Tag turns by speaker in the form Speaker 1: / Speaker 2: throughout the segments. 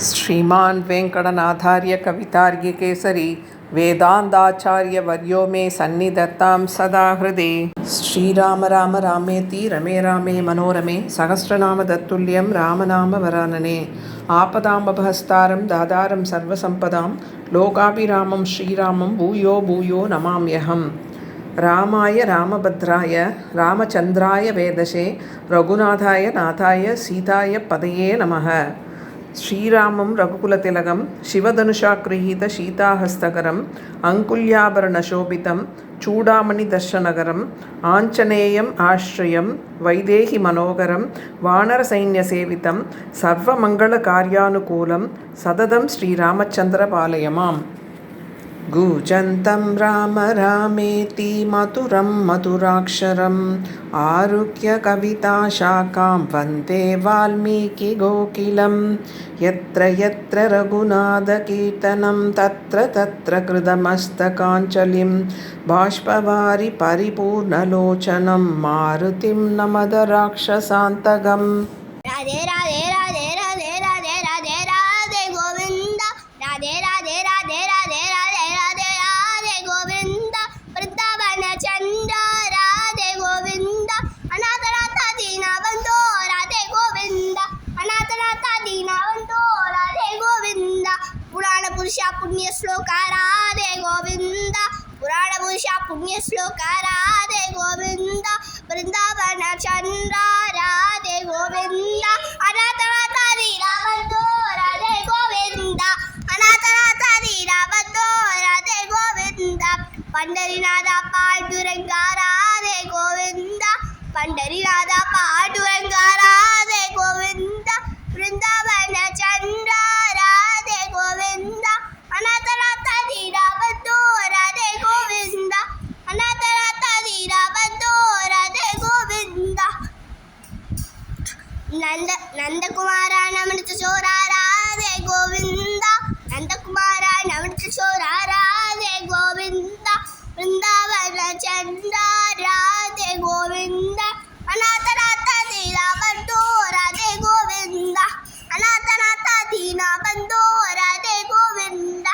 Speaker 1: श्रीमान् वेङ्कटनाथार्य कवितार्किकेसरी वेदान्ताचार्यवर्यो मे सन्निधत्तां सदा हृदि। श्रीराम राम रामेति रमे रामे मनोरमे सहस्रनाम तत्तुल्यं रामनामवरानने। आपदामपहस्तारं दातारं सर्वसम्पदां लोकाभिरामं श्रीरामं भूयो भूयो नमाम्यहम्। रामाय रामभद्राय रामचन्द्राय वेदसे रघुनाथाय नाथाय सीताय पदये नमः। श्रीरामं रघुकुलतिलकं शिवधनुषागृहीतशीताहस्तकरम् अङ्कुल्याभरणशोभितं चूडामणिदर्शनगरम् आञ्जनेयम् आश्रयं वैदेहीमनोहरं वानरसैन्यसेवितं सर्वमङ्गलकार्यानुकूलं सततं श्रीरामचन्द्रपालय माम्। गूजन्तं राम रामेति मधुरं मधुराक्षरम् आरुह्य कविताशाखां वन्दे वाल्मीकिकोकिलं। यत्र यत्र रघुनाथकीर्तनं तत्र तत्र कृतमस्तकाञ्जलिं बाष्पवारि परिपूर्णलोचनं मारुतिं नमद राक्षसान्तकम्।
Speaker 2: राधे राधे राधे राधे राधे राधे राधे गोविंद राधे राधे राधे राधे राधे राधे राधे गोविंद वृंदावन चंद्र राधे गोविंद अनाथनाथ दीनबंधो राधे गोविंद अनाथनाथ दीनबंधो राधे गोविंद पुराण पुरुष पुण्य श्लोक राधे गोविंद पुराण पुरुष पुण्य श्लोक राधे गोविंद वृंदावन चंद्र राधे गोविंद अनाथनाथ दीनबंधो राधे गोविंद अनाथनाथ दीनबंधो राधे गोविंद पंढरीनाथ पांडुरंग राधे गोविंद पंढरीनाथ पांडुरंग राधे गोविंद वृंदावन चंद्र राधे गोविंद अनाथनाथ दीनबंधो राधे गोविंद अनाथनाथ दीनबंधो राधे गोविंद नंद कुमारा नमृत चोरा राधे गोविंद नंद कुमारा नमृत चोरा राधे गोविंद वृंदावन चंद्र राधे गोविंद अनाथनाथ दीनबंधो राधे गोविंद अनाथनाथ दीनबंधो राधे गोविंद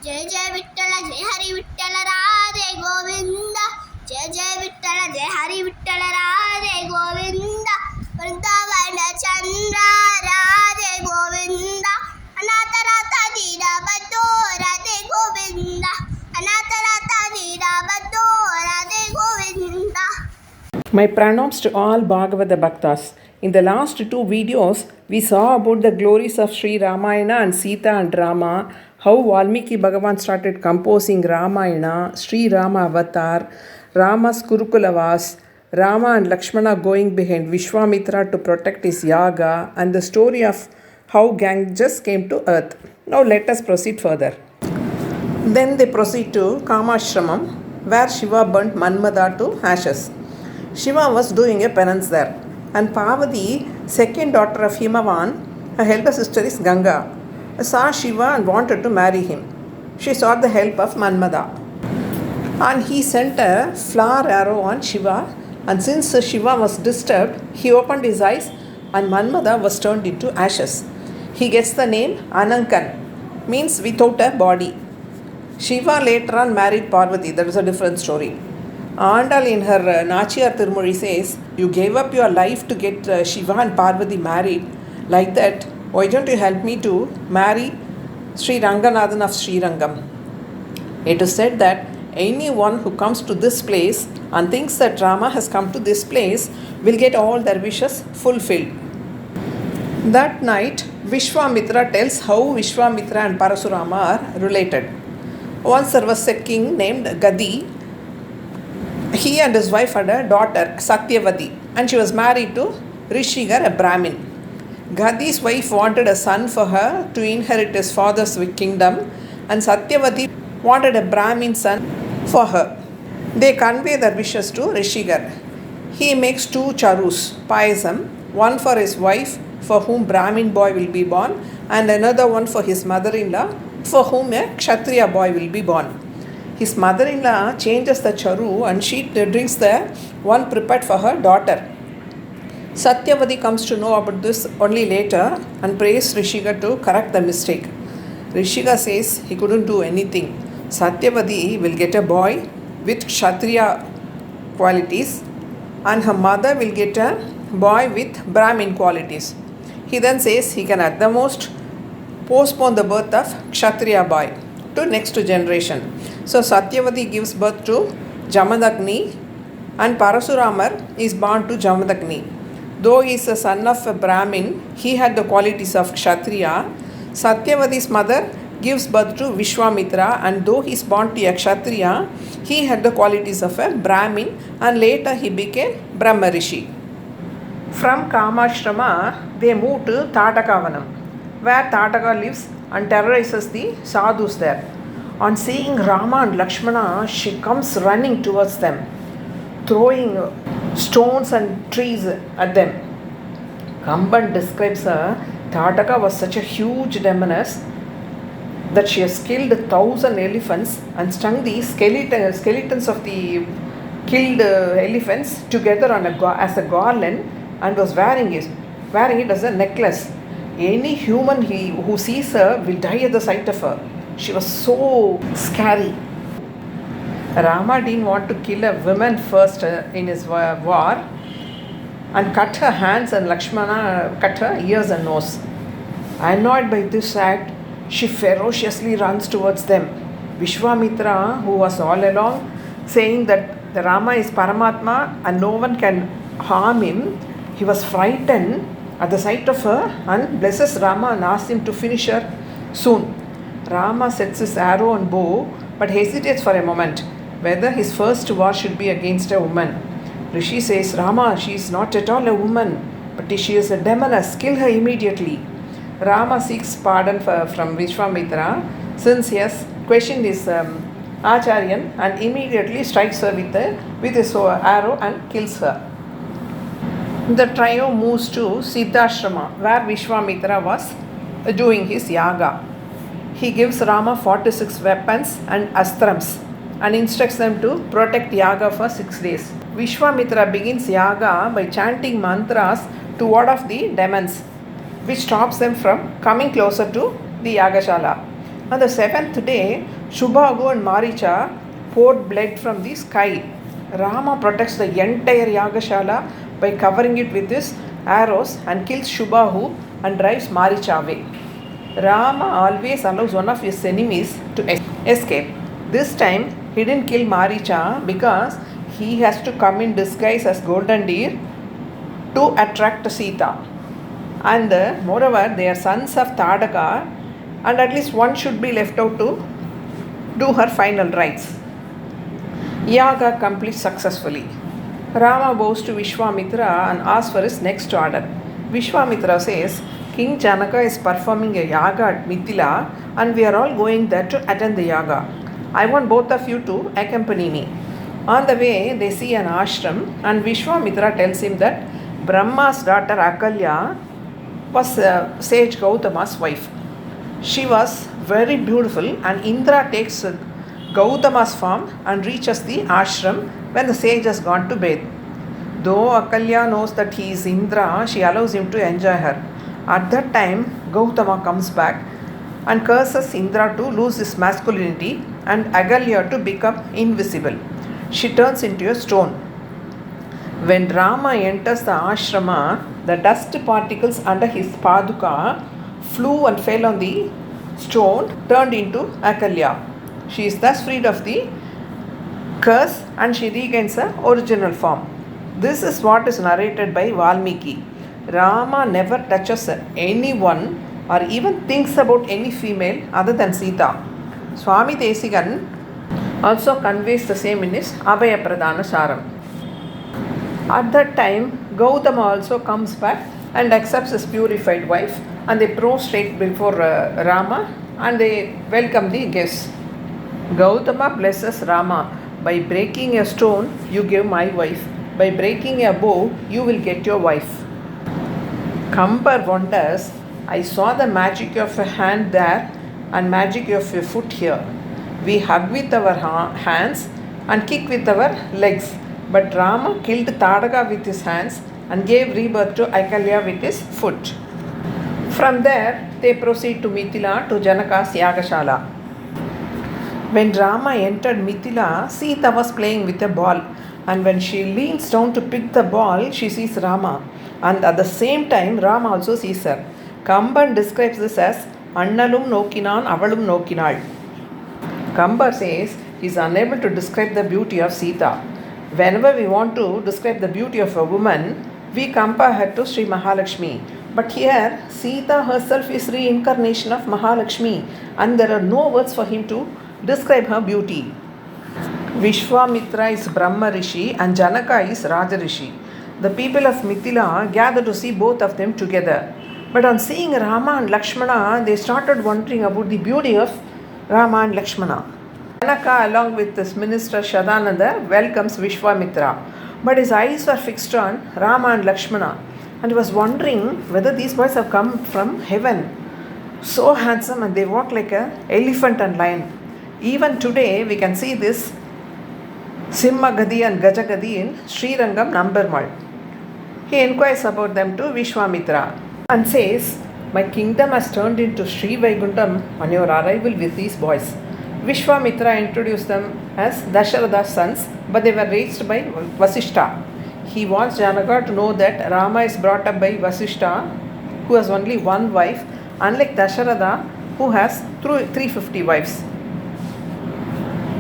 Speaker 2: जय जय विठ्ठल जय हरि विठ्ठल राधे गोविंद जय जय विठ्ठल जय हरि विठ्ठल राधे गोविंद वृंदावन चंद्र Radhe Govind अनाथनाथ दीनबंधो Radhe Govind अनाथनाथ दीनबंधो Radhe Govind.
Speaker 1: My pranams to all Bhagavata Bhaktas. In the last two videos, we saw about the glories of Sri Ramayana and Sita and Rama, how Valmiki Bhagavan started composing Ramayana, Sri Rama Avatar, Rama's Kurukulavas, Rama and Lakshmana going behind Vishwamitra to protect his yaga, and the story of how Ganges came to earth. Now let us proceed further. Then they proceed to Kamashramam, where Shiva burnt Manmada to ashes. Shiva was doing a penance there, and Parvati, second daughter of Himavan, her elder sister is Ganga, saw Shiva and wanted to marry him. She sought the help of Manmada, and he sent a flower arrow on Shiva, and since Shiva was disturbed, he opened his eyes and Manmada was turned into ashes. He gets the name Anankan, means without a body. Shiva later on married Parvati. That is a different story. Andal in her Nachiyar Tirumozhi says, you gave up your life to get Shiva and Parvati married. Like that, why don't you help me to marry Sri Ranganathan of Sri Rangam? It is said that anyone who comes to this place and thinks that Rama has come to this place will get all their wishes fulfilled. That night, Vishwamitra tells how Vishwamitra and Parasurama are related. Once there was a king named Gadi. He and his wife had a daughter, Satyavati, and she was married to Rishigar, a Brahmin. Gadi's wife wanted a son for her to inherit his father's kingdom, and Satyavati wanted a Brahmin son for her. They convey their wishes to Rishigar. He makes two charus, payasam, one for his wife, for whom Brahmin boy will be born, and another one for his mother-in-law, for whom a Kshatriya boy will be born. His mother-in-law changes the charu and she drinks the one prepared for her daughter. Satyavati comes to know about this only later and prays Rishika to correct the mistake. Rishika says he couldn't do anything. Satyavati will get a boy with Kshatriya qualities and her mother will get a boy with Brahmin qualities. He then says he can at the most postpone the birth of Kshatriya boy to next generation. So Satyavati gives birth to Jamadagni and Parasuramar is born to Jamadagni. Though he is a son of a Brahmin, he had the qualities of Kshatriya. Satyavati's mother gives birth to Vishwamitra, and though he is born to a Kshatriya, he had the qualities of a Brahmin and later he became Brahma Rishi. From Kamashrama, they moved to Tatakavanam, where Tataka lives and terrorizes the sadhus there. On seeing Rama and Lakshmana, she comes running towards them, throwing stones and trees at them. Kamban describes her, Tataka was such a huge demoness that she has killed 1,000 elephants and strung the skeletons of the killed elephants together as a garland and was wearing it as a necklace. Any human who sees her will die at the sight of her. She was so scary. Rama didn't want to kill a woman first in his war and cut her hands, and Lakshmana cut her ears and nose. Annoyed by this act, she ferociously runs towards them. Vishwamitra, who was all along saying that the Rama is Paramatma and no one can harm him, he was frightened at the sight of her and blesses Rama and asks him to finish her soon. Rama sets his arrow and bow but hesitates for a moment whether his first war should be against a woman. Rishi says, Rama, she is not at all a woman, but she is a demoness, kill her immediately. Rama seeks pardon from Vishwamitra since he has questioned his Acharyan and immediately strikes her with his arrow and kills her. The trio moves to SEETHA where Vishwamitra was doing his yaga. He gives Rama 46 weapons and astrams and instructs them to protect yaga for 6 days. Vishwamitra begins yaga by chanting mantras to ward off the demons, which stops them from coming closer to the yagashala. On the 7th day, Shubhagu and Maricha poured blood from the sky. Rama protects the entire yagashala by covering it with his arrows and kills Shubhahu and drives Maricha away. Rama always allows one of his enemies to escape. This time, he didn't kill Maricha because he has to come in disguise as golden deer to attract Sita. And moreover, they are sons of Tadaka, and at least one should be left out to do her final rites. Yaga completes successfully. Rama bows to Vishwamitra and asks for his next order. Vishwamitra says, King Janaka is performing a yaga at Mithila and we are all going there to attend the yaga. I want both of you to accompany me. On the way, they see an ashram and Vishwamitra tells him that Brahma's daughter Akalya was sage Gautama's wife. She was very beautiful and Indra takes Gautama's form and reaches the ashram when the sage has gone to bathe. Though Akalya knows that he is Indra, she allows him to enjoy her. At that time, Gautama comes back and curses Indra to lose his masculinity and Akalya to become invisible. She turns into a stone. When Rama enters the ashrama, the dust particles under his paduka flew and fell on the stone, turned into Akalya. She is thus freed of the curse and she regains her original form. This is what is narrated by Valmiki. Rama never touches anyone or even thinks about any female other than Sita. Swami Desikan also conveys the same in his Abhaya Pradana Saram. At that time, Gautama also comes back and accepts his purified wife and they prostrate before Rama and they welcome the guests. Gautama blesses Rama, by breaking a stone you give my wife, by breaking a bow you will get your wife. Kambar wonders, I saw the magic of a hand there and magic of a foot here. We hug with our hands and kick with our legs, but Rama killed Tadaka with his hands and gave rebirth to Akalya with his foot. From there, they proceed to Mithila to Janaka's Yagashala. When Rama entered Mithila, Sita was playing with a ball, and when she leans down to pick the ball, she sees Rama, and at the same time, Rama also sees her. Kamban describes this as Annalum Nokinan Avalum Nokinal. Kambar says he is unable to describe the beauty of Sita. Whenever we want to describe the beauty of a woman, we compare her to Sri Mahalakshmi. But here, Sita herself is reincarnation of Mahalakshmi, and there are no words for him to describe her beauty. Vishwamitra is Brahma Rishi and Janaka is Raja Rishi. The people of Mithila gather to see both of them together. But on seeing Rama and Lakshmana, they started wondering about the beauty of Rama and Lakshmana. Janaka, along with his minister Shadananda, welcomes Vishwamitra. But his eyes were fixed on Rama and Lakshmana, and he was wondering whether these boys have come from heaven. So handsome, and they walk like an elephant and lion. Even today, we can see this Simhagadi and Gajagadi in Srirangam, Nambermal. He inquires about them to Vishwamitra and says, "My kingdom has turned into Sri Vaikuntham on your arrival with these boys." Vishwamitra introduced them as Dasharatha's sons, but they were raised by Vasishtha. He wants Janaka to know that Rama is brought up by Vasishtha, who has only one wife, unlike Dasharatha, who has 350 wives.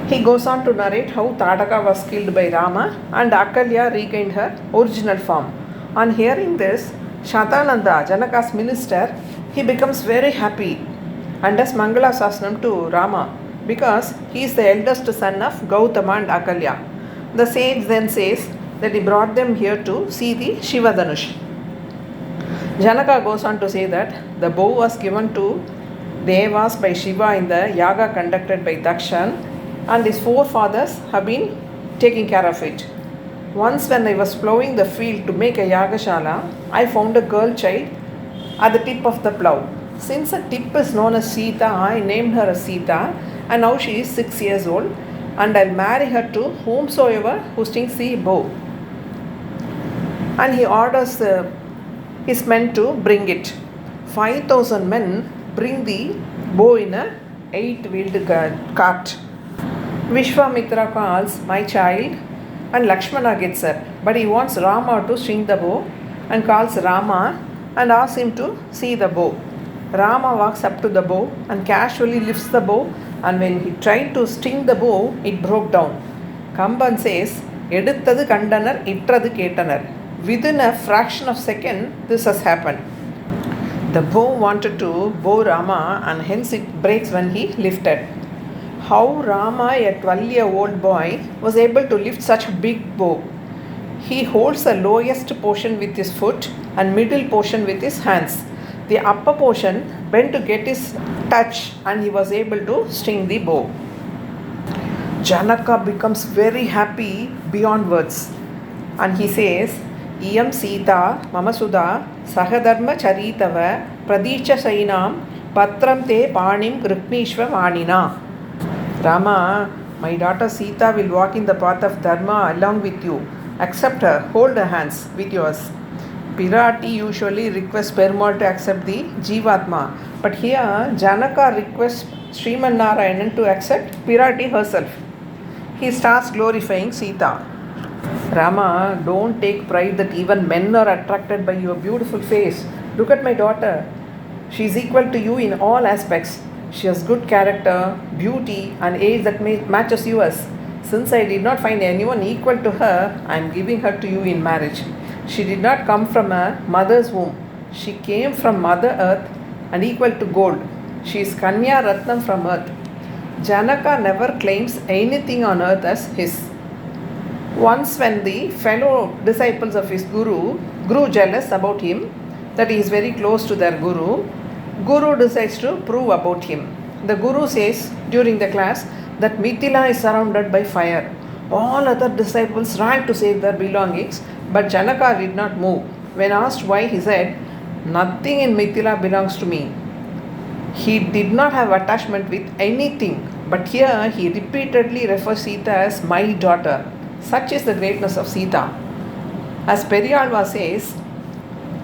Speaker 1: He goes on to narrate how Tadaka was killed by Rama and Akalya regained her original form. On hearing this, Shatananda, Janaka's minister, he becomes very happy and does Mangala Sasnam to Rama because he is the eldest son of Gautama and Akalya. The sage then says that he brought them here to see the Shiva Dhanush. Janaka goes on to say that the bow was given to Devas by Shiva in the yaga conducted by Dakshan, and his forefathers have been taking care of it. Once when I was plowing the field to make a yagashala, I found a girl child at the tip of the plow. Since the tip is known as Sita, I named her as Sita, and now she is 6 years old, and I'll marry her to whomsoever who strings the bow. And he orders his men to bring it. 5,000 men bring the bow in a 8-wheeled cart. Vishwamitra calls my child, and Lakshmana gets her, but he wants Rama to string the bow and calls Rama and asks him to see the bow. Rama walks up to the bow and casually lifts the bow, and when he tried to string the bow, it broke down. Kamban says, "Eduttadu kandanar, ittrathu ketanar." Within a fraction of a second, this has happened. The bow wanted to bow Rama, and hence it breaks when he lifted. How Rama, a 12-year-old boy, was able to lift such a big bow? He holds the lowest portion with his foot and middle portion with his hands. The upper portion bent to get his touch, and he was able to string the bow. Janaka becomes very happy beyond words, and he says, "Iyam Sita Mamasudha Sahadharma Charitava Pradicha Sainam Patram Te Panim Gripnishva Vanina." Rama, my daughter Sita will walk in the path of Dharma along with you. Accept her, hold her hands with yours. Pirati usually requests Perumal to accept the Jivatma, but here Janaka requests Sriman Narayanan to accept Pirati herself. He starts glorifying Sita. Rama, don't take pride that even men are attracted by your beautiful face. Look at my daughter. She is equal to you in all aspects. She has good character, beauty, and age that matches yours. Since I did not find anyone equal to her, I am giving her to you in marriage. She did not come from a mother's womb. She came from Mother Earth and equal to gold. She is Kanya Ratnam from earth. Janaka never claims anything on earth as his. Once when the fellow disciples of his guru grew jealous about him, that he is very close to their guru decides to prove about him. The guru says during the class that Mithila is surrounded by fire. All other disciples ran to save their belongings, but Janaka did not move. When asked why, he said, "Nothing in Mithila belongs to me." He did not have attachment with anything, but here he repeatedly refers Sita as my daughter. Such is the greatness of Sita. As Periyalva says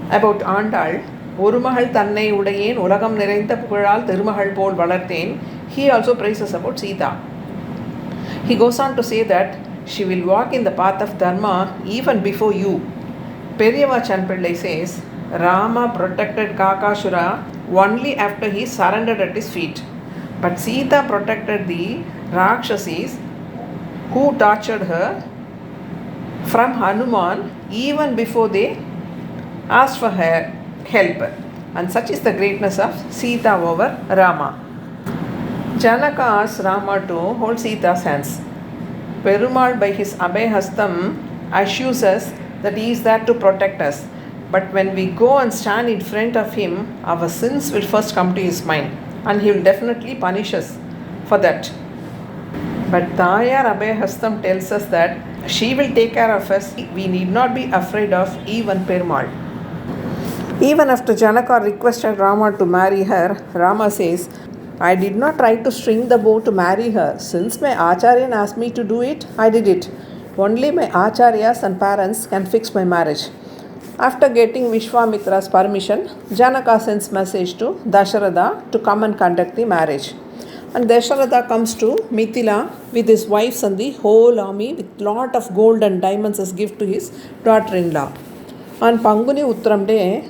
Speaker 1: about Andal, Orumahal Tannai Udayen, Ulagam Nirenta Pural, Tirumahal Pol Valarthen, he also praises about Seetha. He goes on to say that she will walk in the path of Dharma even before you. Periyava Chanpillai says, Rama protected Kakashura only after he surrendered at his feet. But Seetha protected the Rakshasis who tortured her from Hanuman even before they asked for her help. And such is the greatness of Seetha over Rama. Janaka asks Rama to hold Seetha's hands. Perumal by his Abhayhastam assures us that he is there to protect us. But when we go and stand in front of him, our sins will first come to his mind and he will definitely punish us for that. But Tayar Abhayhastam tells us that she will take care of us. We need not be afraid of even Perumal. Even after Janaka requested Rama to marry her, Rama says, I did not try to string the bow to marry her. Since my Acharyan asked me to do it, I did it. Only my Acharyas and parents can fix my marriage. After getting Vishwamitra's permission, Janaka sends message to Dasharatha to come and conduct the marriage. And Dasharatha comes to Mithila with his wives and the whole army with lot of gold and diamonds as gift to his daughter-in-law. On Panguni Uttram day,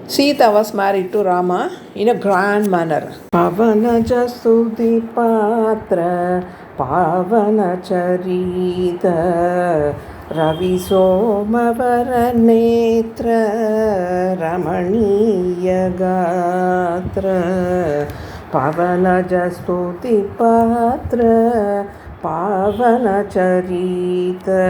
Speaker 1: Seetha was married to Rama in a grand manner. Pavana Jasudi Patra Pavana Charita Ravi Somavara Netra Ramaniya Gatra Pavana Jastuti Patra Pavana Charita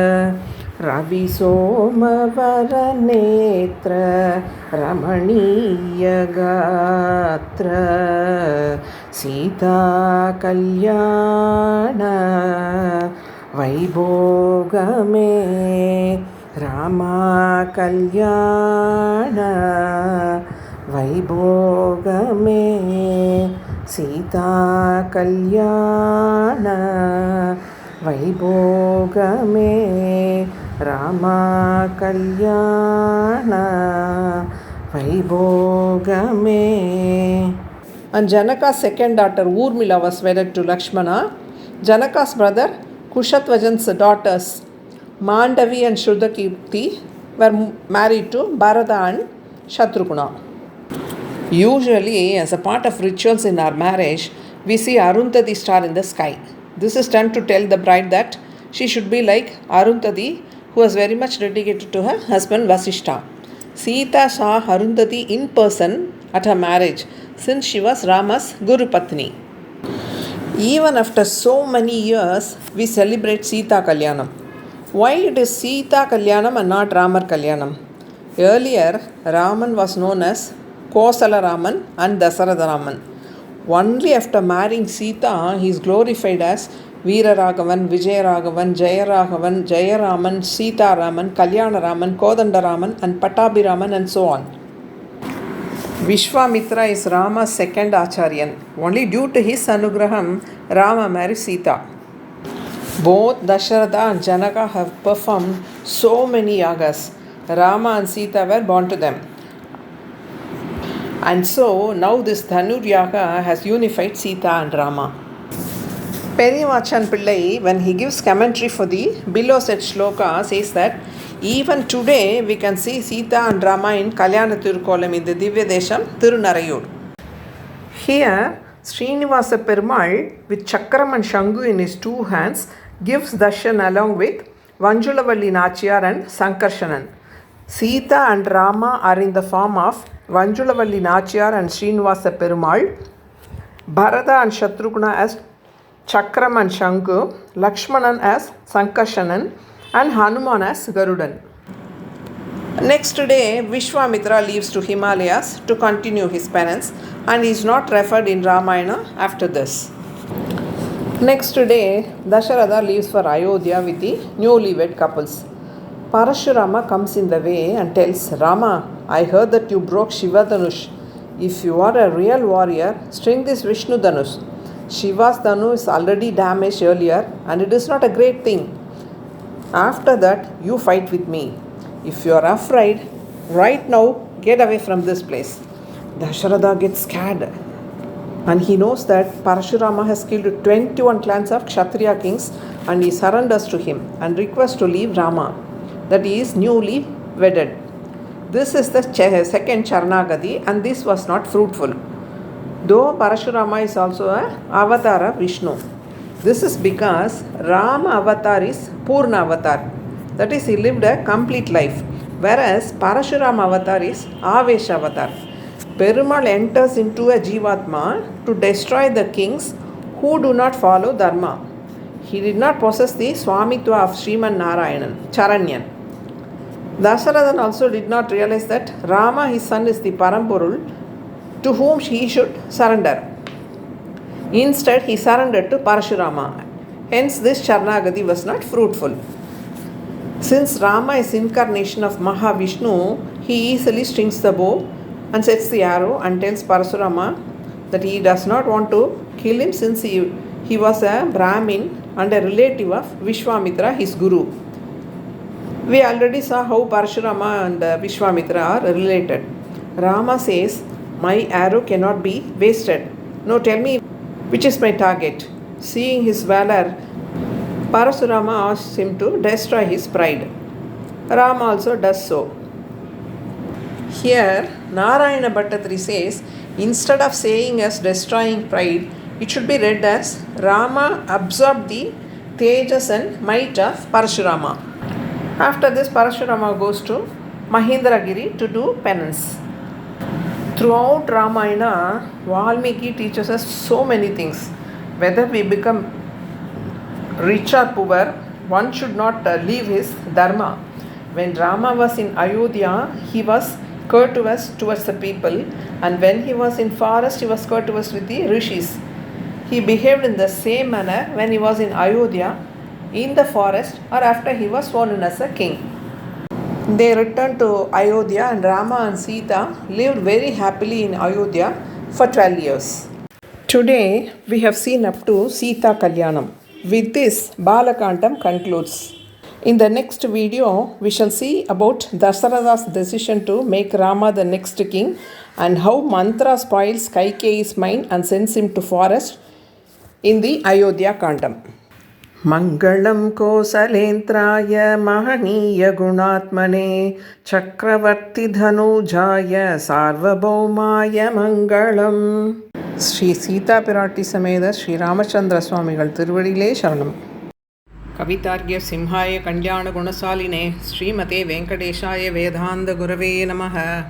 Speaker 1: Ravi Somavara Netra Ramaniya Gatra Seetha Kalyana Vaibhogame Rama Kalyana Vaibhogame Seetha Kalyana Vaibhogame Rama Kalyana Vaibhogame. And Janaka's second daughter Urmila was wedded to Lakshmana. Janaka's brother Kushatvajan's daughters Mandavi and Shrudakirti were married to Bharata and Shatrughna. Usually, as a part of rituals in our marriage, we see Arundhati star in the sky. This is done to tell the bride that she should be like Arundhati, who was very much dedicated to her husband Vasishtha. Seetha saw Arundhati in person at her marriage since she was Rama's Guru Patni. Even after so many years, we celebrate Seetha Kalyanam. Why it is Seetha Kalyanam and not Ramar Kalyanam? Earlier, Raman was known as Kosala Raman and Dasaratha Raman. Only after marrying Seetha, he is glorified as Veera Raghavan, Vijaya Raghavan, Jaya Raghavan, Jaya Raman, Seetha Raman, Kalyana Raman, Kodanda Raman and Pattabhi Raman and so on. Vishwamitra is Rama's second Acharyan. Only due to his anugraham, Rama married Seetha. Both Dasharatha and Janaka have performed so many yagas. Rama and Seetha were born to them. And so now this Dhanur Yaga has unified Seetha and Rama. Periyavachan Pillai, when he gives commentary for the below said shloka, says that even today we can see Seetha and Rama in Kalyana Tirukolam in the Divya Desham, Tirunarayur. Here, Srinivasa Perumal with Chakram and Shangu in his two hands gives darshan along with Vanjulavalli Nachiyar and Sankarshanan. Seetha and Rama are in the form of Vanjulavalli Nachiyar and Srinivasa Perumal, Bharata and Shatrughna as Chakram and Shanku, Lakshmanan as Sankarshanan and Hanuman as Garudan. Next day, Vishwamitra leaves to Himalayas to continue his penance and is not referred in Ramayana after this. Next day, Dasharatha leaves for Ayodhya with the newlywed couples. Parashurama comes in the way and tells Rama, I heard that you broke Shiva Dhanush. If you are a real warrior, string this Vishnu Dhanush. Shiva's Dhanu is already damaged earlier and it is not a great thing. After that, you fight with me. If you are afraid, right now, get away from this place. Dasharatha gets scared and he knows that Parashurama has killed 21 clans of Kshatriya kings and he surrenders to him and requests to leave Rama, that he is newly wedded. This is the second Charanagati and this was not fruitful. Though Parashurama is also an avatar of Vishnu. This is because Rama avatar is Purna avatar. That is, he lived a complete life. Whereas Parashurama avatar is Avesha avatar. Perumal enters into a Jivatma to destroy the kings who do not follow Dharma. He did not possess the Swamitva of Sriman Narayanan, Charanyan. Dasharathan also did not realize that Rama, his son, is the Parampurul to whom he should surrender. Instead, he surrendered to Parashurama. Hence, this Charanagati was not fruitful. Since Rama is incarnation of Mahavishnu, he easily strings the bow and sets the arrow and tells Parashurama that he does not want to kill him since he was a Brahmin and a relative of Vishwamitra, his guru. We already saw how Parashurama and Vishwamitra are related. Rama says, "My arrow cannot be wasted. No, tell me which is my target." Seeing his valor, Parashurama asks him to destroy his pride. Rama also does so. Here, Narayana Bhattatri says, instead of saying as destroying pride, it should be read as Rama absorbed the tejas and might of Parashurama. After this, Parashurama goes to Mahendragiri to do penance. Throughout Ramayana, Valmiki teaches us so many things. Whether we become rich or poor, one should not leave his dharma. When Rama was in Ayodhya, he was courteous towards the people, and when he was in forest, he was courteous with the rishis. He behaved in the same manner when he was in Ayodhya, in the forest, or after he was sworn in as a king. They returned to Ayodhya and Rama and Sita lived very happily in Ayodhya for 12 years. Today we have seen up to SEETHA Kalyanam. With this, Bala Kaandam concludes. In the next video, we shall see about Dasharatha's decision to make Rama the next king and how Mantra spoils Kaikeyi's mind and sends him to forest in the Ayodhya Kaandam. Mangalam Kosalentraya Mahaniya Gunatmane Chakravarti Dhanujaya Sarvabhaumaya Mangalam. Sri Sita Pirati Sameda Sri Ramachandra Swamigal Tiruvadile Sharanam. Kavitargya Simhaya Kalyana Gunasaline Srimate Venkadeshaya Vedanta Gurave Namaha.